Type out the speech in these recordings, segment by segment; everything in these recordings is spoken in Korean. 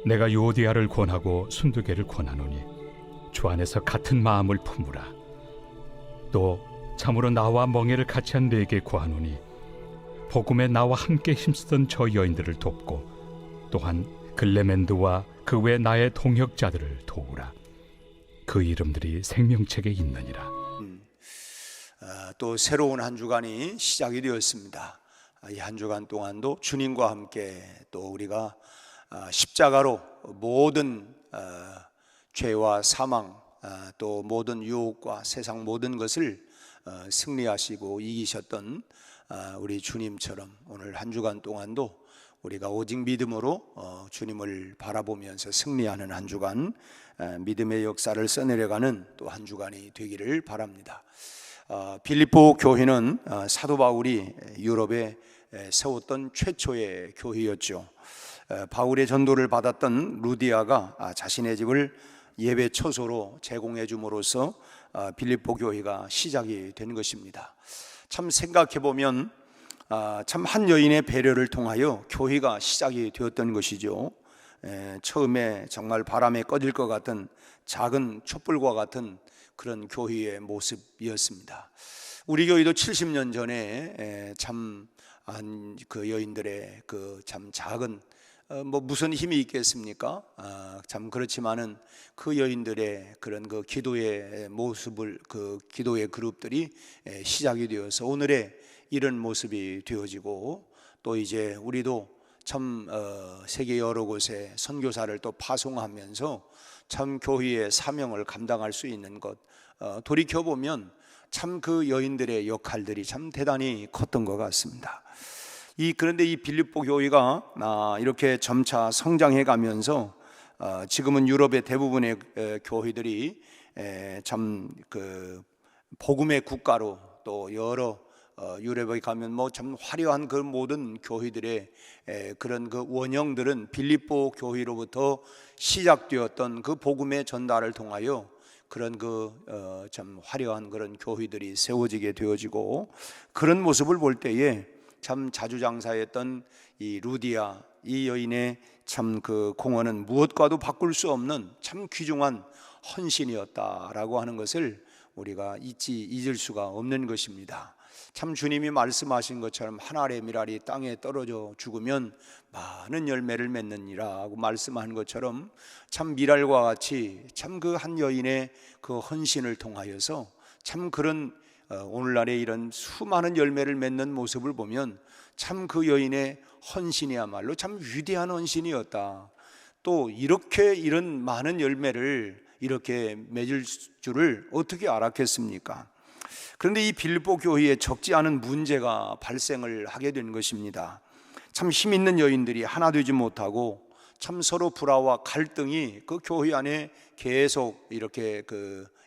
내가 요디아를 권하고 순두개를 권하노니 주 안에서 같은 마음을 품으라. 또 참으로 나와 멍에를 같이 한 네게 구하노니 복음에 나와 함께 힘쓰던 저 여인들을 돕고 또한 글레멘드와 그 외 나의 동역자들을 도우라. 그 이름들이 생명책에 있느니라. 또 새로운 한 주간이 시작이 되었습니다. 이 한 주간 동안도 주님과 함께 또 우리가 십자가로 모든 죄와 사망 또 모든 유혹과 세상 모든 것을 승리하시고 이기셨던 우리 주님처럼 오늘 한 주간 동안도 우리가 오직 믿음으로 주님을 바라보면서 승리하는 한 주간, 믿음의 역사를 써내려가는 또 한 주간이 되기를 바랍니다. 빌립보 교회는 사도 바울이 유럽에 세웠던 최초의 교회였죠. 바울의 전도를 받았던 루디아가 자신의 집을 예배 처소로 제공해 줌으로써 빌립보 교회가 시작이 된 것입니다. 참 생각해 보면 참 한 여인의 배려를 통하여 교회가 시작이 되었던 것이죠. 처음에 정말 바람에 꺼질 것 같은 작은 촛불과 같은 그런 교회의 모습이었습니다. 우리 교회도 70년 전에 참 그 여인들의 그 참 작은 뭐 무슨 힘이 있겠습니까? 참 그렇지만은 그 여인들의 그런 그 기도의 모습을 그 기도의 그룹들이 시작이 되어서 오늘의 이런 모습이 되어지고 또 이제 우리도 참 세계 여러 곳에 선교사를 또 파송하면서 참 교회의 사명을 감당할 수 있는 것 돌이켜 보면 참 그 여인들의 역할들이 참 대단히 컸던 것 같습니다. 그런데 이 빌립보 교회가 이렇게 점차 성장해 가면서 지금은 유럽의 대부분의 교회들이 참 그 복음의 국가로 또 여러 유럽에 가면 뭐 참 화려한 그 모든 교회들의 그런 그 원형들은 빌립보 교회로부터 시작되었던 그 복음의 전달을 통하여 그런 그 참 화려한 그런 교회들이 세워지게 되어지고 그런 모습을 볼 때에 참 자주장사했던 이 루디아 이 여인의 참 그 공헌은 무엇과도 바꿀 수 없는 참 귀중한 헌신이었다라고 하는 것을 우리가 잊을 수가 없는 것입니다. 참 주님이 말씀하신 것처럼 한 알의 밀알이 땅에 떨어져 죽으면 많은 열매를 맺느니라고 말씀한 것처럼 참 밀알과 같이 참 그 한 여인의 그 헌신을 통하여서 참 그런 오늘날의 이런 수많은 열매를 맺는 모습을 보면 참 그 여인의 헌신이야말로 참 위대한 헌신이었다. 또 이렇게 이런 많은 열매를 이렇게 맺을 줄을 어떻게 알았겠습니까? 그런데 이 빌립보 교회에 적지 않은 문제가 발생을 하게 된 것입니다. 참 힘 있는 여인들이 하나 되지 못하고 참 서로 불화와 갈등이 그 교회 안에 계속 이렇게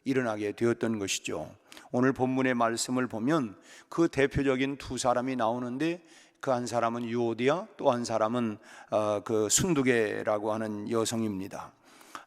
일어나게 되었던 것이죠. 오늘 본문의 말씀을 보면 그 대표적인 두 사람이 나오는데 그 한 사람은 유오디아 또 한 사람은 그 순두개라고 하는 여성입니다.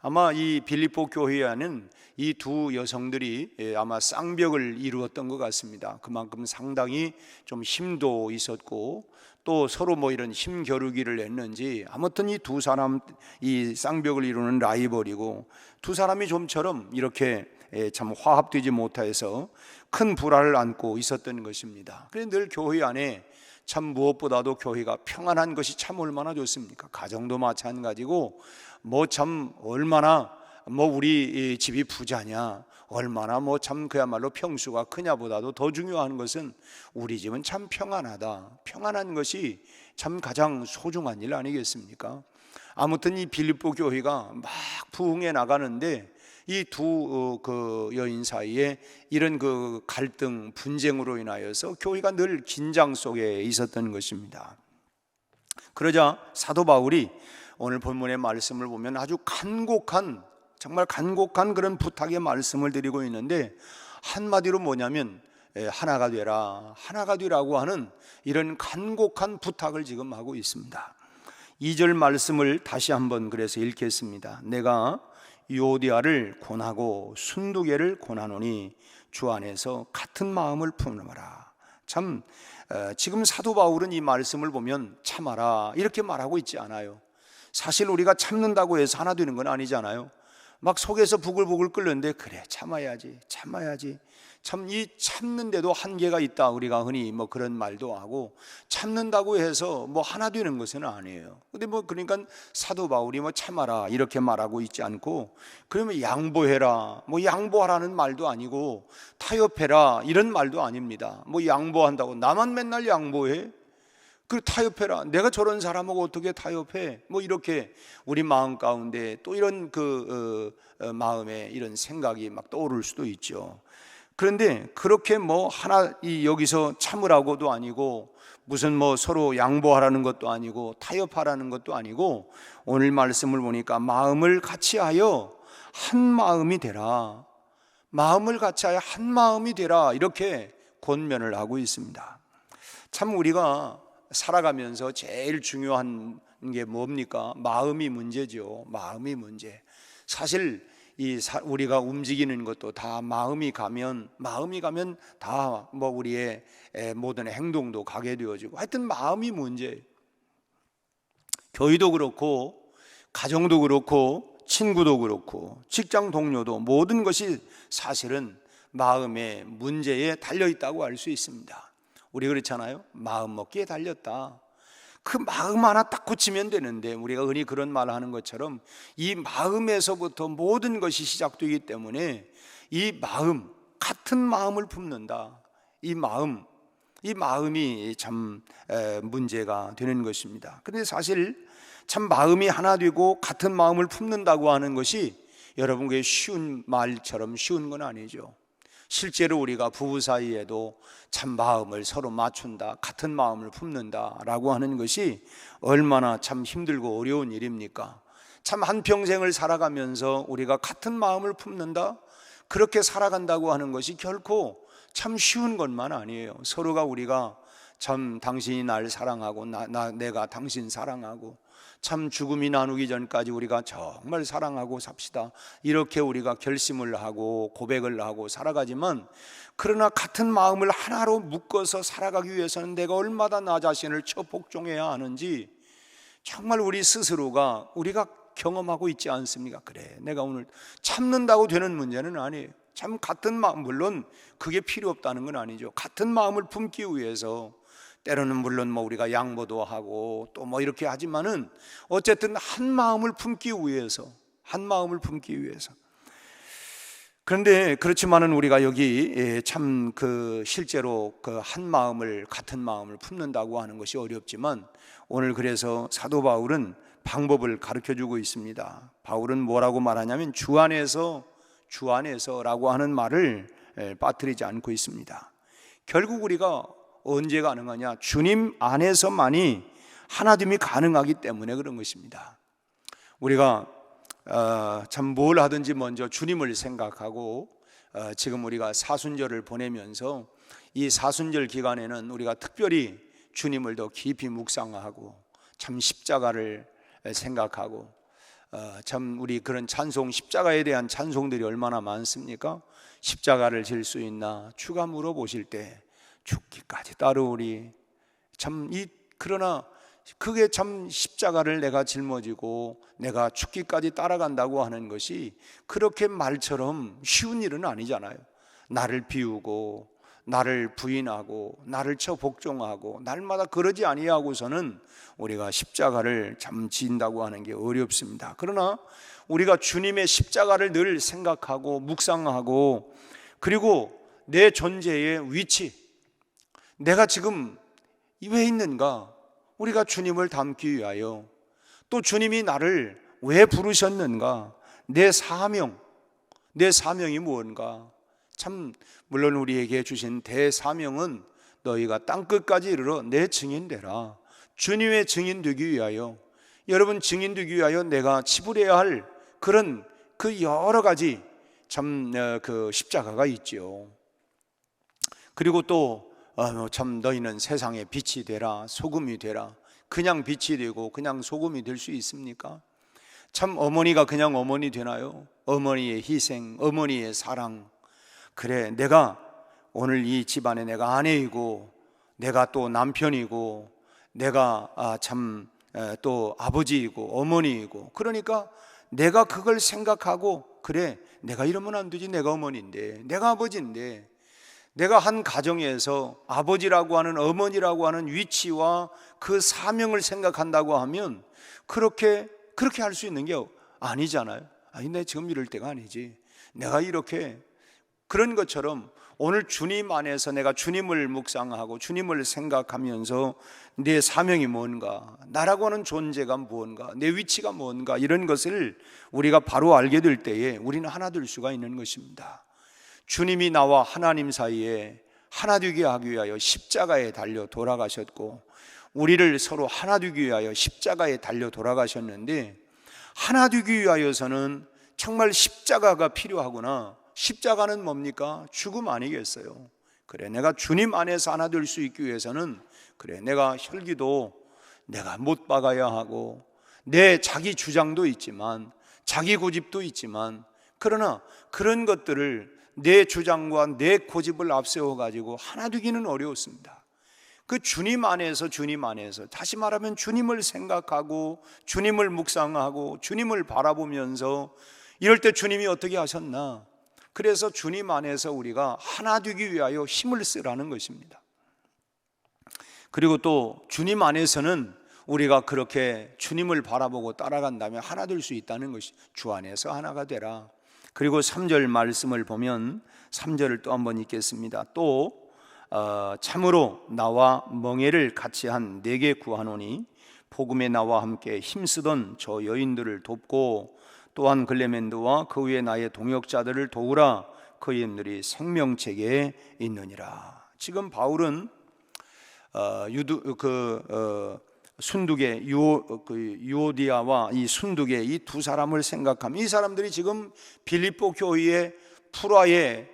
아마 이 빌립보 교회 안은 이 두 여성들이 아마 쌍벽을 이루었던 것 같습니다. 그만큼 상당히 좀 힘도 있었고 또 서로 뭐 이런 힘겨루기를 했는지 아무튼 이 두 사람 이 쌍벽을 이루는 라이벌이고 두 사람이 좀처럼 이렇게 참 화합되지 못해서 큰 불화를 안고 있었던 것입니다. 그래서 늘 교회 안에 참 무엇보다도 교회가 평안한 것이 참 얼마나 좋습니까? 가정도 마찬가지고 뭐 참 얼마나 뭐 우리 집이 부자냐 얼마나 뭐 참 그야말로 평수가 크냐보다도 더 중요한 것은 우리 집은 참 평안하다. 평안한 것이 참 가장 소중한 일 아니겠습니까? 아무튼 이 빌립보 교회가 막 부흥해 나가는데 이 두 그 여인 사이에 이런 그 갈등 분쟁으로 인하여서 교회가 늘 긴장 속에 있었던 것입니다. 그러자 사도 바울이 오늘 본문의 말씀을 보면 아주 간곡한 정말 간곡한 그런 부탁의 말씀을 드리고 있는데 한마디로 뭐냐면 하나가 되라고 하는 이런 간곡한 부탁을 지금 하고 있습니다. 2절 말씀을 다시 한번 그래서 읽겠습니다. 내가 요디아를 권하고 순두개를 권하노니 주 안에서 같은 마음을 품으라. 참 지금 사도 바울은 이 말씀을 보면 참아라 이렇게 말하고 있지 않아요. 사실 우리가 참는다고 해서 하나 되는 건 아니잖아요. 막 속에서 부글부글 끓는데 그래 참아야지 참 이 참는데도 한계가 있다. 우리가 흔히 뭐 그런 말도 하고, 참는다고 해서 뭐 하나 되는 것은 아니에요. 근데 뭐 그러니까 사도 바울이 뭐 참아라 이렇게 말하고 있지 않고, 그러면 양보해라 뭐 양보하라는 말도 아니고, 타협해라 이런 말도 아닙니다. 뭐 양보한다고 나만 맨날 양보해? 그 타협해라. 내가 저런 사람하고 어떻게 타협해? 뭐 이렇게 우리 마음 가운데 또 이런 마음에 이런 생각이 막 떠오를 수도 있죠. 그런데 그렇게 뭐 하나 여기서 참으라고도 아니고, 무슨 뭐 서로 양보하라는 것도 아니고 타협하라는 것도 아니고, 오늘 말씀을 보니까 마음을 같이하여 한 마음이 되라, 마음을 같이하여 한 마음이 되라 이렇게 권면을 하고 있습니다. 참 우리가 살아가면서 제일 중요한 게 뭡니까? 마음이 문제죠. 마음이 문제. 사실 우리가 움직이는 것도 다 마음이 가면 다 뭐 우리의 모든 행동도 가게 되어지고, 하여튼 마음이 문제예요. 교회도 그렇고 가정도 그렇고 친구도 그렇고 직장 동료도, 모든 것이 사실은 마음의 문제에 달려있다고 알 수 있습니다. 우리 그렇잖아요. 마음 먹기에 달렸다. 그 마음 하나 딱 고치면 되는데, 우리가 흔히 그런 말을 하는 것처럼 이 마음에서부터 모든 것이 시작되기 때문에, 이 마음, 같은 마음을 품는다. 이 마음이 참 문제가 되는 것입니다. 그런데 사실 참 마음이 하나 되고 같은 마음을 품는다고 하는 것이 여러분 그게 쉬운 말처럼 쉬운 건 아니죠. 실제로 우리가 부부 사이에도 참 마음을 서로 맞춘다, 같은 마음을 품는다라고 하는 것이 얼마나 참 힘들고 어려운 일입니까? 참 한평생을 살아가면서 우리가 같은 마음을 품는다, 그렇게 살아간다고 하는 것이 결코 참 쉬운 것만 아니에요. 서로가 우리가 참 당신이 날 사랑하고 내가 당신 사랑하고, 참 죽음이 나누기 전까지 우리가 정말 사랑하고 삽시다, 이렇게 우리가 결심을 하고 고백을 하고 살아가지만, 그러나 같은 마음을 하나로 묶어서 살아가기 위해서는 내가 얼마나 나 자신을 복종해야 하는지 정말 우리 스스로가 우리가 경험하고 있지 않습니까? 그래, 내가 오늘 참는다고 되는 문제는 아니에요. 참 같은 마음, 물론 그게 필요 없다는 건 아니죠. 같은 마음을 품기 위해서 때로는 물론 뭐 우리가 양보도 하고 또 뭐 이렇게 하지만은, 어쨌든 한 마음을 품기 위해서, 그런데 그렇지만은 우리가 여기 참 실제로 한 마음을, 같은 마음을 품는다고 하는 것이 어렵지만, 오늘 그래서 사도 바울은 방법을 가르쳐 주고 있습니다. 바울은 뭐라고 말하냐면 주 안에서라고 하는 말을 빠뜨리지 않고 있습니다. 결국 우리가 언제 가능하냐? 주님 안에서만이 하나됨이 가능하기 때문에 그런 것입니다. 우리가 참 뭘 하든지 먼저 주님을 생각하고, 지금 우리가 사순절을 보내면서 이 사순절 기간에는 우리가 특별히 주님을 더 깊이 묵상하고 참 십자가를 생각하고, 참 우리 그런 찬송, 십자가에 대한 찬송들이 얼마나 많습니까? 십자가를 질 수 있나 주가 물어보실 때 죽기까지 따르오리. 그러나 그게 참 십자가를 내가 짊어지고 내가 죽기까지 따라간다고 하는 것이 그렇게 말처럼 쉬운 일은 아니잖아요. 나를 비우고 나를 부인하고 나를 복종하고 날마다 그러지 아니하고서는 우리가 십자가를 참 지인다고 하는 게 어렵습니다. 그러나 우리가 주님의 십자가를 늘 생각하고 묵상하고, 그리고 내 존재의 위치, 내가 지금 왜 있는가, 우리가 주님을 닮기 위하여, 또 주님이 나를 왜 부르셨는가, 내 사명이 무언가. 참 물론 우리에게 주신 대사명은 너희가 땅끝까지 이르러 내 증인 되라. 주님의 증인 되기 위하여, 여러분 증인 되기 위하여 내가 지불해야 할 그런 여러 가지 참 십자가가 있지요. 그리고 또 참 너희는 세상의 빛이 되라, 소금이 되라. 그냥 빛이 되고 그냥 소금이 될 수 있습니까? 참 어머니가 그냥 어머니 되나요? 어머니의 희생, 어머니의 사랑. 그래, 내가 오늘 이 집안에 내가 아내이고 내가 또 남편이고 내가 참 또 아버지이고 어머니이고, 그러니까 내가 그걸 생각하고, 그래 내가 이러면 안 되지, 내가 어머니인데, 내가 아버지인데, 내가 한 가정에서 아버지라고 하는, 어머니라고 하는 위치와 그 사명을 생각한다고 하면 그렇게 할 수 있는 게 아니잖아요. 아니, 내 지금 이럴 때가 아니지. 내가 이렇게, 그런 것처럼 오늘 주님 안에서 내가 주님을 묵상하고 주님을 생각하면서 내 사명이 뭔가, 나라고 하는 존재가 무언가, 내 위치가 뭔가, 이런 것을 우리가 바로 알게 될 때에 우리는 하나 될 수가 있는 것입니다. 주님이 나와 하나님 사이에 하나 되게 하기 위하여 십자가에 달려 돌아가셨고, 우리를 서로 하나 되기 위하여 십자가에 달려 돌아가셨는데, 하나 되기 위하여서는 정말 십자가가 필요하구나. 십자가는 뭡니까? 죽음 아니겠어요? 그래, 내가 주님 안에서 하나 될 수 있기 위해서는, 그래 내가 혈기도 내가 못 박아야 하고, 내 자기 주장도 있지만, 자기 고집도 있지만, 그러나 그런 것들을, 내 주장과 내 고집을 앞세워 가지고 하나 되기는 어려웠습니다. 그 주님 안에서, 다시 말하면 주님을 생각하고 주님을 묵상하고 주님을 바라보면서, 이럴 때 주님이 어떻게 하셨나? 그래서 주님 안에서 우리가 하나 되기 위하여 힘을 쓰라는 것입니다. 그리고 또 주님 안에서는 우리가 그렇게 주님을 바라보고 따라간다면 하나 될 수 있다는 것이, 주 안에서 하나가 되라. 그리고 3절 말씀을 보면, 3절을 또 한번 읽겠습니다. 또 참으로 나와 멍에를 같이 한 내게 구하노니 복음에 나와 함께 힘쓰던 저 여인들을 돕고, 또한 글레멘드와 그 위에 나의 동역자들을 도우라. 그 이름들이 생명책에 있느니라. 지금 바울은 순두계 유오디아와 이 순두계, 이 두 사람을 생각하면, 이 사람들이 지금 빌립보 교회의 프라의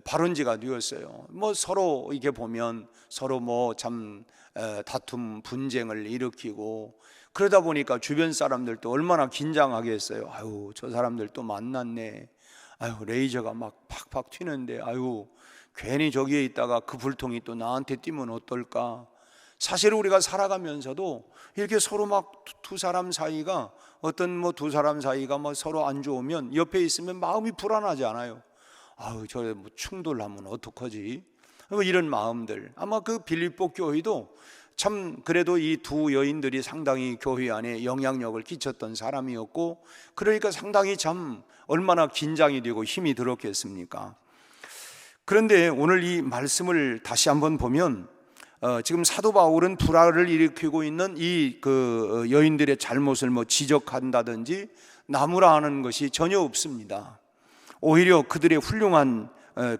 발원지가 되었어요. 뭐 서로 이렇게 보면 서로 뭐 참 다툼 분쟁을 일으키고, 그러다 보니까 주변 사람들도 얼마나 긴장하겠어요. 아유, 저 사람들 또 만났네. 아유, 레이저가 막 팍팍 튀는데, 아유, 괜히 저기에 있다가 그 불통이 또 나한테 띄면 어떨까. 사실 우리가 살아가면서도 이렇게 서로 막 두 사람 사이가, 두 사람 사이가 뭐 서로 안 좋으면 옆에 있으면 마음이 불안하지 않아요? 아유, 저 뭐 충돌하면 어떡하지? 이런 마음들. 아마 그 빌립보 교회도 참 그래도 이 두 여인들이 상당히 교회 안에 영향력을 끼쳤던 사람이었고, 그러니까 상당히 참 얼마나 긴장이 되고 힘이 들었겠습니까? 그런데 오늘 이 말씀을 다시 한번 보면, 지금 사도 바울은 불화를 일으키고 있는 이 여인들의 잘못을 뭐 지적한다든지 나무라 하는 것이 전혀 없습니다. 오히려 그들의 훌륭한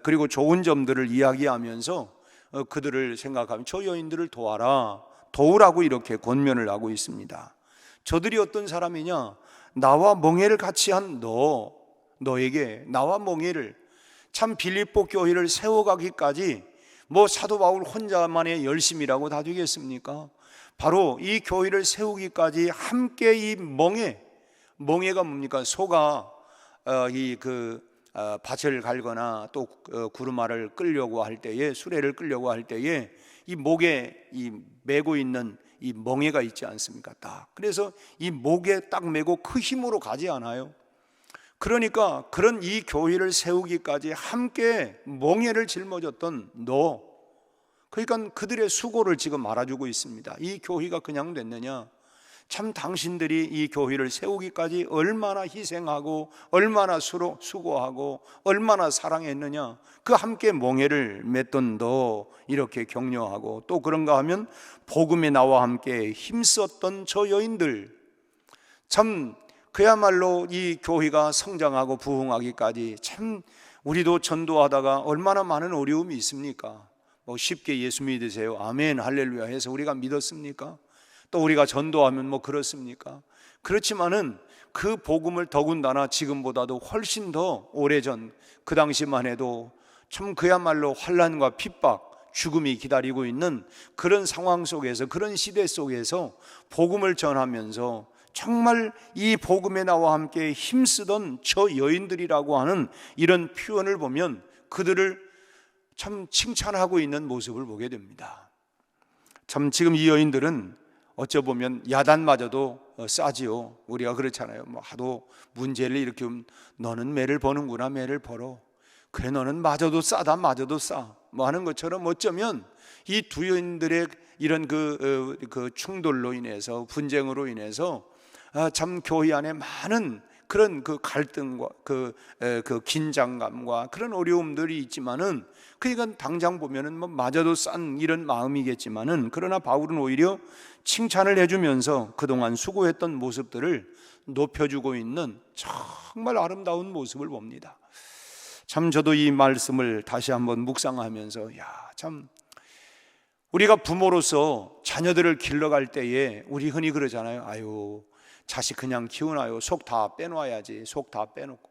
그리고 좋은 점들을 이야기하면서 그들을 생각하면, 저 여인들을 도우라고 이렇게 권면을 하고 있습니다. 저들이 어떤 사람이냐? 나와 멍에를 같이 한 너에게, 나와 멍에를, 참 빌립보 교회를 세워가기까지 뭐 사도 바울 혼자만의 열심이라고 다 되겠습니까? 바로 이 교회를 세우기까지 함께 이 멍에가 뭡니까? 소가 밭을 갈거나 또 구루마를 끌려고 할 때에, 수레를 끌려고 할 때에 이 목에 이 메고 있는 이 멍에가 있지 않습니까? 딱. 그래서 이 목에 딱 메고 그 힘으로 가지 않아요. 그러니까 그런 이 교회를 세우기까지 함께 멍에를 짊어졌던 그러니까 그들의 수고를 지금 알아주고 있습니다. 이 교회가 그냥 됐느냐? 참 당신들이 이 교회를 세우기까지 얼마나 희생하고 얼마나 수고하고 얼마나 사랑했느냐. 그 함께 멍에를 맺던 이렇게 격려하고, 또 그런가 하면 복음에 나와 함께 힘썼던 저 여인들, 참 그야말로 이 교회가 성장하고 부흥하기까지 참 우리도 전도하다가 얼마나 많은 어려움이 있습니까? 뭐 쉽게 예수 믿으세요, 아멘 할렐루야 해서 우리가 믿었습니까? 또 우리가 전도하면 뭐 그렇습니까? 그렇지만은 그 복음을 더군다나 지금보다도 훨씬 더 오래전, 그 당시만 해도 참 그야말로 환난과 핍박, 죽음이 기다리고 있는 그런 상황 속에서, 그런 시대 속에서 복음을 전하면서 정말 이 복음에 나와 함께 힘쓰던 저 여인들이라고 하는 이런 표현을 보면 그들을 참 칭찬하고 있는 모습을 보게 됩니다. 참 지금 이 여인들은 어쩌보면 야단마저도 싸지요. 우리가 그렇잖아요. 뭐 하도 문제를 일으키면 너는 매를 버는구나. 매를 벌어. 그래 너는 마저도 싸다. 마저도 싸. 뭐 하는 것처럼 어쩌면 이 두 여인들의 이런 그 충돌로 인해서, 분쟁으로 인해서 참 교회 안에 많은 그런 그 갈등과 그 긴장감과 그런 어려움들이 있지만은, 그러니까 당장 보면은 뭐 마저도 싼 이런 마음이겠지만은, 그러나 바울은 오히려 칭찬을 해주면서 그동안 수고했던 모습들을 높여주고 있는 정말 아름다운 모습을 봅니다. 참 저도 이 말씀을 다시 한번 묵상하면서, 참 우리가 부모로서 자녀들을 길러갈 때에 우리 흔히 그러잖아요. 아유, 자식 그냥 키우나요? 속 다 빼놔야지. 속 다 빼놓고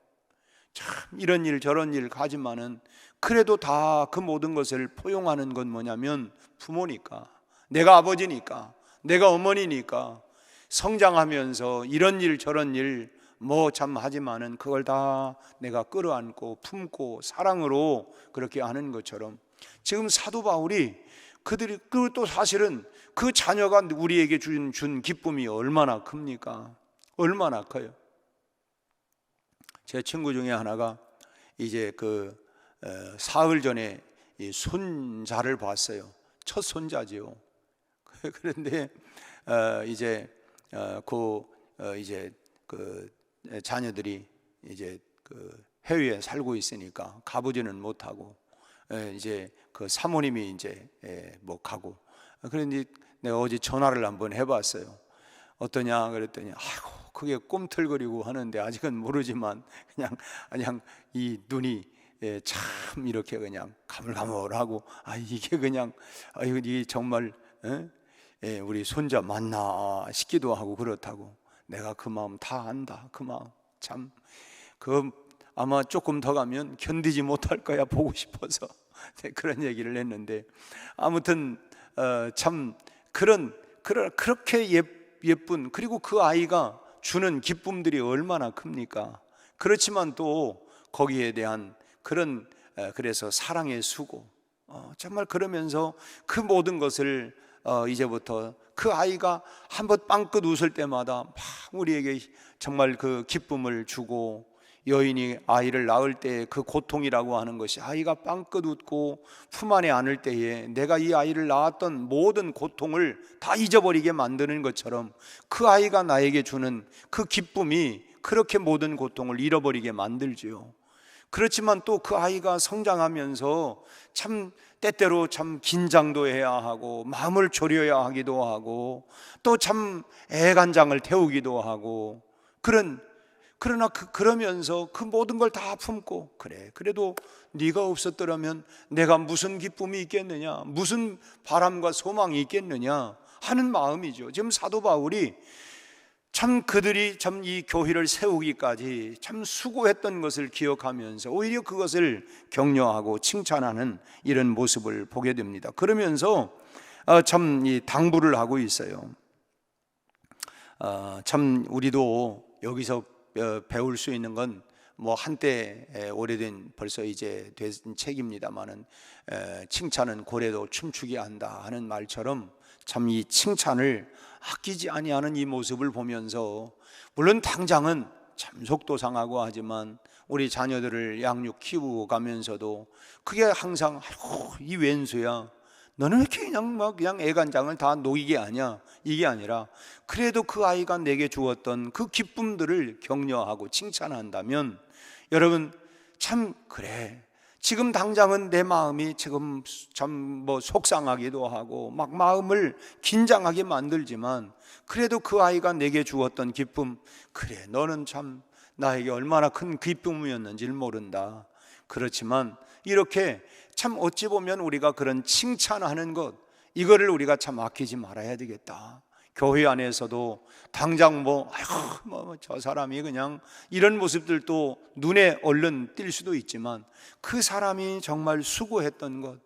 참 이런 일 저런 일 가지만은, 그래도 다 그 모든 것을 포용하는 건 뭐냐면 부모니까, 내가 아버지니까, 내가 어머니니까 성장하면서 이런 일 저런 일 뭐 참 하지만은 그걸 다 내가 끌어안고 품고 사랑으로 그렇게 하는 것처럼, 지금 사도 바울이 그들이 또 사실은 그 자녀가 우리에게 준 기쁨이 얼마나 큽니까? 얼마나 커요. 제 친구 중에 하나가 이제 사흘 전에 이 손자를 봤어요. 첫 손자지요. 그런데 이제 자녀들이 이제 해외에 살고 있으니까 가보지는 못하고, 이제 그 사모님이 이제 뭐 가고, 그런데 내가 어제 전화를 한번 해봤어요. 어떠냐 그랬더니, 아이고 그게 꿈틀거리고 하는데 아직은 모르지만 그냥 이 눈이 참 이렇게 그냥 가물가물하고, 이게 그냥 이게 정말 우리 손자 맞나 싶기도 하고 그렇다고. 내가 그 마음 다 안다. 그 마음 참 아마 조금 더 가면 견디지 못할 거야, 보고 싶어서. 그런 얘기를 했는데, 아무튼 참 그렇게 예쁜, 그리고 그 아이가 주는 기쁨들이 얼마나 큽니까? 그렇지만 또 거기에 대한 그래서 사랑의 수고, 정말 그러면서 그 모든 것을 이제부터 그 아이가 한번 빵긋 웃을 때마다 막 우리에게 정말 그 기쁨을 주고, 여인이 아이를 낳을 때 그 고통이라고 하는 것이, 아이가 빵긋 웃고 품 안에 안을 때에 내가 이 아이를 낳았던 모든 고통을 다 잊어버리게 만드는 것처럼, 그 아이가 나에게 주는 그 기쁨이 그렇게 모든 고통을 잃어버리게 만들지요. 그렇지만 또 그 아이가 성장하면서 참 때때로 참 긴장도 해야 하고 마음을 졸여야 하기도 하고 또 참 애간장을 태우기도 하고, 그러나 그러면서 그 모든 걸 다 품고, 그래도 네가 없었더라면 내가 무슨 기쁨이 있겠느냐, 무슨 바람과 소망이 있겠느냐 하는 마음이죠. 지금 사도 바울이 참 그들이 참 이 교회를 세우기까지 참 수고했던 것을 기억하면서 오히려 그것을 격려하고 칭찬하는 이런 모습을 보게 됩니다. 그러면서 참 이 당부를 하고 있어요. 참 우리도 여기서 배울 수 있는 건 뭐 한때 오래된 벌써 이제 된 책입니다만은, 칭찬은 고래도 춤추게 한다 하는 말처럼 참 이 칭찬을 아끼지 아니하는 이 모습을 보면서, 물론 당장은 참 속도 상하고 하지만 우리 자녀들을 양육 키우고 가면서도 그게 항상 아이고 이 왼수야, 너는 왜 이렇게 그냥 애간장을 다 녹이게 하냐, 이게 아니라 그래도 그 아이가 내게 주었던 그 기쁨들을 격려하고 칭찬한다면, 여러분 참 지금 당장은 내 마음이 지금 참 뭐 속상하기도 하고 막 마음을 긴장하게 만들지만, 그래도 그 아이가 내게 주었던 기쁨, 너는 참 나에게 얼마나 큰 기쁨이었는지를 모른다. 그렇지만 이렇게 참 어찌 보면 우리가 그런 칭찬하는 것, 이거를 우리가 참 아끼지 말아야 되겠다. 교회 안에서도 당장 저 사람이 그냥 이런 모습들도 눈에 얼른 띌 수도 있지만, 그 사람이 정말 수고했던 것,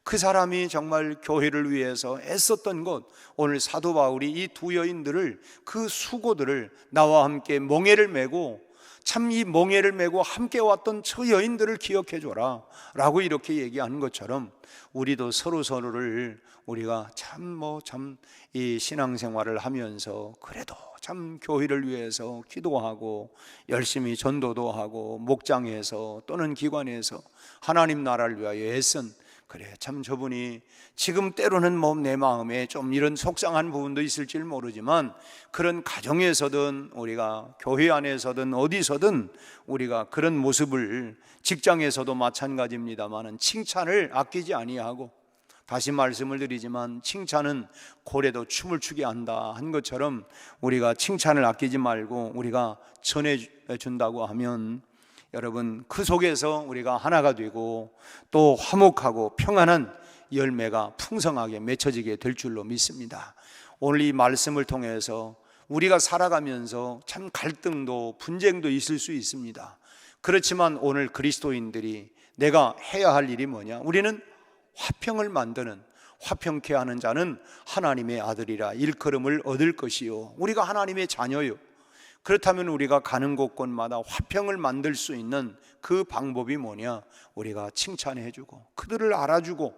그 사람이 정말 교회를 위해서 애썼던 것, 오늘 사도 바울이 이 두 여인들을 그 수고들을 나와 함께 멍에를 메고 참 이 멍에를 메고 함께 왔던 저 여인들을 기억해 줘라 라고 이렇게 얘기하는 것처럼 우리도 서로를 우리가 참 이 신앙생활을 하면서 그래도 참 교회를 위해서 기도하고 열심히 전도도 하고 목장에서 또는 기관에서 하나님 나라를 위하여 애쓴, 그래 참 저분이 지금 때로는 내 마음에 좀 이런 속상한 부분도 있을지 모르지만 그런 가정에서든 우리가 교회 안에서든 어디서든 우리가 그런 모습을, 직장에서도 마찬가지입니다만은 칭찬을 아끼지 아니하고, 다시 말씀을 드리지만 칭찬은 고래도 춤을 추게 한다 한 것처럼 우리가 칭찬을 아끼지 말고 우리가 전해준다고 하면 여러분 그 속에서 우리가 하나가 되고 또 화목하고 평안한 열매가 풍성하게 맺혀지게 될 줄로 믿습니다. 오늘 이 말씀을 통해서 우리가 살아가면서 참 갈등도 분쟁도 있을 수 있습니다. 그렇지만 오늘 그리스도인들이 내가 해야 할 일이 뭐냐? 우리는 화평을 만드는, 화평케 하는 자는 하나님의 아들이라 일컬음을 얻을 것이요, 우리가 하나님의 자녀요. 그렇다면 우리가 가는 곳곳마다 화평을 만들 수 있는 그 방법이 뭐냐? 우리가 칭찬해주고 그들을 알아주고,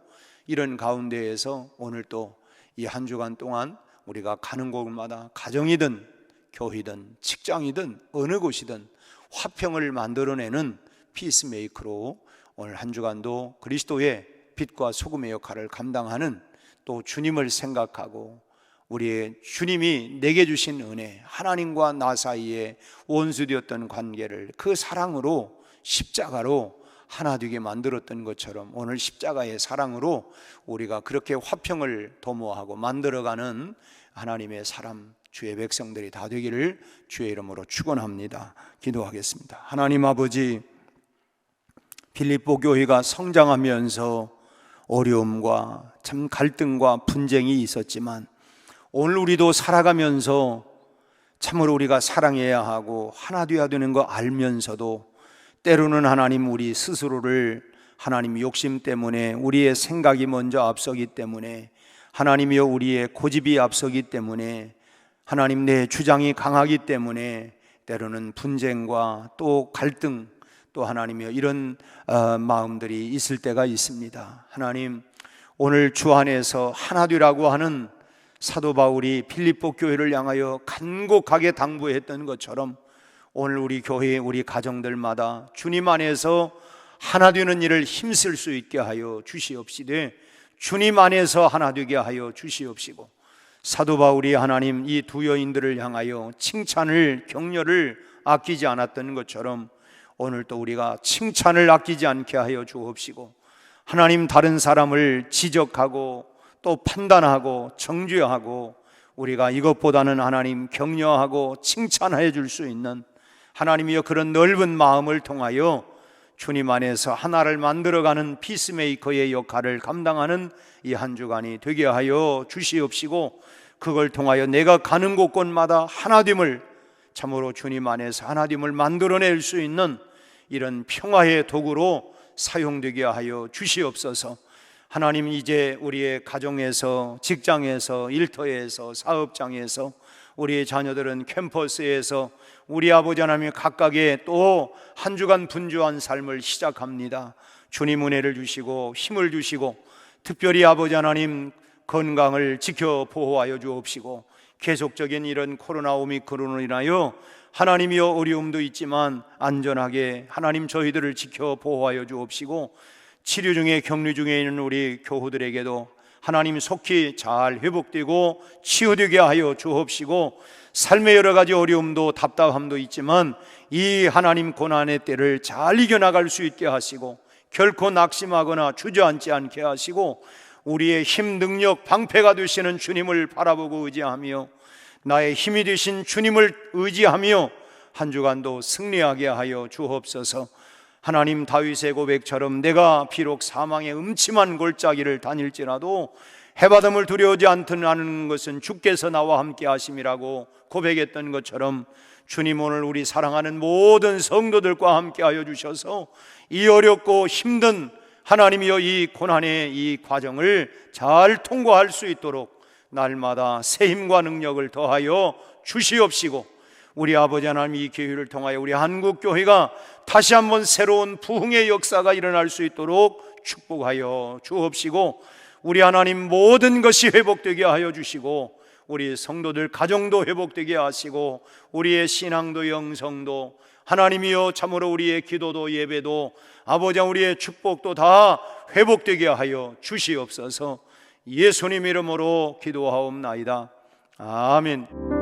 이런 가운데에서 오늘 또 이 한 주간 동안 우리가 가는 곳마다 가정이든 교회든 직장이든 어느 곳이든 화평을 만들어내는 피스메이커로 오늘 한 주간도 그리스도의 빛과 소금의 역할을 감당하는, 또 주님을 생각하고 우리의 주님이 내게 주신 은혜, 하나님과 나 사이에 원수되었던 관계를 그 사랑으로, 십자가로 하나 되게 만들었던 것처럼 오늘 십자가의 사랑으로 우리가 그렇게 화평을 도모하고 만들어가는 하나님의 사람, 주의 백성들이 다 되기를 주의 이름으로 축원합니다. 기도하겠습니다. 하나님 아버지, 빌립보 교회가 성장하면서 어려움과 참 갈등과 분쟁이 있었지만 오늘 우리도 살아가면서 참으로 우리가 사랑해야 하고 하나 되어야 되는 거 알면서도 때로는 하나님 우리 스스로를 하나님 욕심 때문에, 우리의 생각이 먼저 앞서기 때문에, 하나님이여 우리의 고집이 앞서기 때문에, 하나님 내 주장이 강하기 때문에 때로는 분쟁과 또 갈등, 또 하나님이여 이런 마음들이 있을 때가 있습니다. 하나님, 오늘 주 안에서 하나 되라고 하는 사도 바울이 빌립보 교회를 향하여 간곡하게 당부했던 것처럼 오늘 우리 교회, 우리 가정들마다 주님 안에서 하나 되는 일을 힘쓸 수 있게 하여 주시옵시되, 주님 안에서 하나 되게 하여 주시옵시고, 사도 바울이 하나님 이 두 여인들을 향하여 칭찬을, 격려를 아끼지 않았던 것처럼 오늘 또 우리가 칭찬을 아끼지 않게 하여 주옵시고, 하나님 다른 사람을 지적하고 또 판단하고 정죄하고 우리가 이것보다는 하나님 격려하고 칭찬해 줄 수 있는, 하나님이여 그런 넓은 마음을 통하여 주님 안에서 하나를 만들어가는 피스메이커의 역할을 감당하는 이 한 주간이 되게 하여 주시옵시고, 그걸 통하여 내가 가는 곳곳마다 하나됨을, 참으로 주님 안에서 하나됨을 만들어낼 수 있는 이런 평화의 도구로 사용되게 하여 주시옵소서. 하나님, 이제 우리의 가정에서, 직장에서, 일터에서, 사업장에서, 우리의 자녀들은 캠퍼스에서 우리 아버지 하나님 각각의 또 한 주간 분주한 삶을 시작합니다. 주님 은혜를 주시고 힘을 주시고, 특별히 아버지 하나님 건강을 지켜 보호하여 주옵시고, 계속적인 이런 코로나 오미크론으로 인하여 하나님이여 어려움도 있지만 안전하게 하나님 저희들을 지켜 보호하여 주옵시고, 치료 중에 격리 중에 있는 우리 교우들에게도 하나님 속히 잘 회복되고 치유되게 하여 주옵시고, 삶의 여러 가지 어려움도 답답함도 있지만 이 하나님 고난의 때를 잘 이겨나갈 수 있게 하시고, 결코 낙심하거나 주저앉지 않게 하시고, 우리의 힘, 능력, 방패가 되시는 주님을 바라보고 의지하며 나의 힘이 되신 주님을 의지하며 한 주간도 승리하게 하여 주옵소서. 하나님, 다윗의 고백처럼 내가 비록 사망의 음침한 골짜기를 다닐지라도 해바람을 두려워하지 않는 것은 주께서 나와 함께 하심이라고 고백했던 것처럼, 주님 오늘 우리 사랑하는 모든 성도들과 함께 하여 주셔서 이 어렵고 힘든 하나님이여 이 고난의 이 과정을 잘 통과할 수 있도록 날마다 새 힘과 능력을 더하여 주시옵시고, 우리 아버지 하나님, 이 교회를 통하여 우리 한국교회가 다시 한번 새로운 부흥의 역사가 일어날 수 있도록 축복하여 주옵시고, 우리 하나님 모든 것이 회복되게 하여 주시고, 우리 성도들 가정도 회복되게 하시고, 우리의 신앙도 영성도 하나님이여 참으로 우리의 기도도 예배도 아버지 우리의 축복도 다 회복되게 하여 주시옵소서. 예수님 이름으로 기도하옵나이다. 아멘.